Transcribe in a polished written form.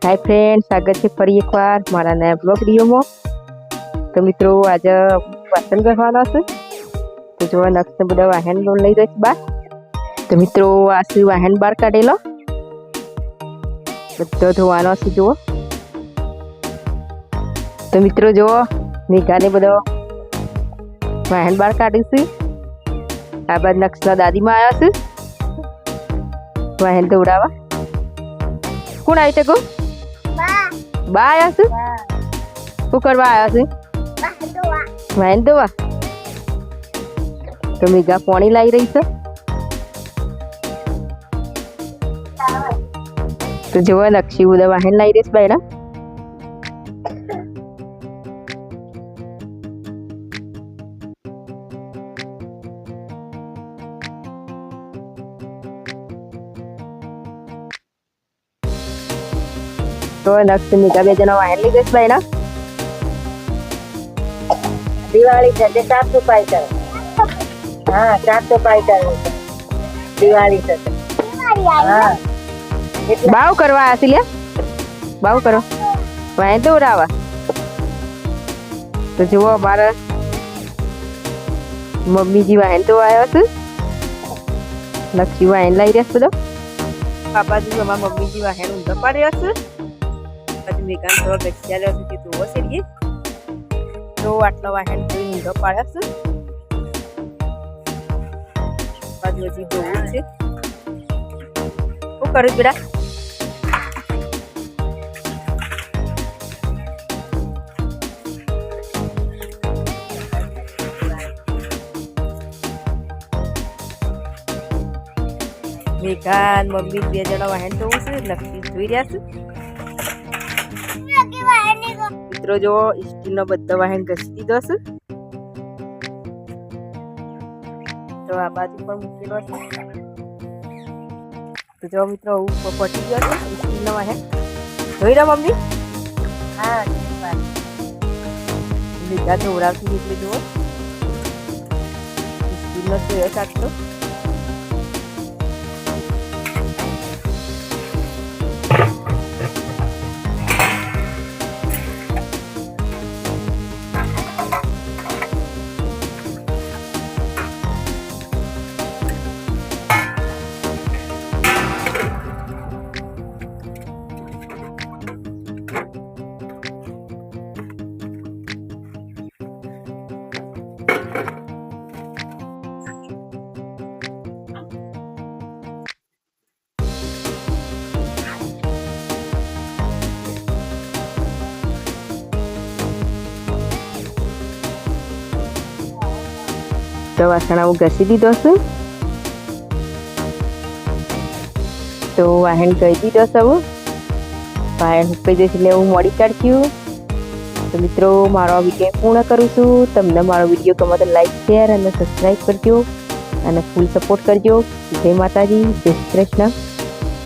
Hi friends, स्वागत है फरी एक बार मारा नया ब्लॉग वीडियो में। तो मित्रों आज वासन करवाना है तो जो नक्स बधा वाहन लोन लई रही बार। तो मित्रों आज वाहन बार काढेलो बधो धोवानो छे जो। तो मित्रों जो मेघाने बधो वाहन बार काढी छे। आ बाद नक्सना दादी में आया छे वाहन दौड़ावा। कोण आई तको बा आया छे शू करवा आया छे वाहन धोवा। तो मेघा पाणी लाई रही छे। तो जो नक्शी बधा वाहन लाई रही बायना। तो नक्स मेघा बे जना वाहन ली गई बायना। दिवाळी से साफ सफाई कर। हाँ साफ सफाई कर दिवाळी से। हाँ बाव करवा आया लिया बाव करो वाहन दौड़ावा। तो जो हमारा मम्मी जी वाहन तो आया छे नक्शी वाहन लाई रही बधो। पापा जी हमारा मम्मी जी वाहन ऊंधा पाड्या छे। પછી મેઘાન થોડો બેસી આવ્યો છે કે ધોવો છે તો આટલો વાહન ધોઈ ઊંધો પાડ્યો છે। બાજુ હજી ધોવું છે। શું કરું બેટા? મેઘાન મમ્મી બે જણા વાહન ધોવું છે લક્ષી ધોઈ રહ્યા છે। मित्रों जो स्टील नो बधा वाहन घसी दीधो छे। तो आ बाजू पर मूकेलो छे। तो जो मित्रों पटी गयो छे स्टील नो वाहन धोई रहा मम्मी। हाँ मीठा धोवरावती એટલે જો સ્ટીલ નો ધોયો સાચો। तो वासण आવું ઘસી દીધો છે। તો વાહન કહી દીધો છે। વાહન સુકાઈ જશે એટલે હું મોડી કાઢ્યું। તો મિત્રો મારો વિડીયો પૂર્ણ કરું છું। તમને મારો વિડીયો ગમે તો લાઈક શેર અને સબસ્ક્રાઈબ કરજો અને ફૂલ સપોર્ટ કરજો। જય માતાજી, જય શ્રી કૃષ્ણ।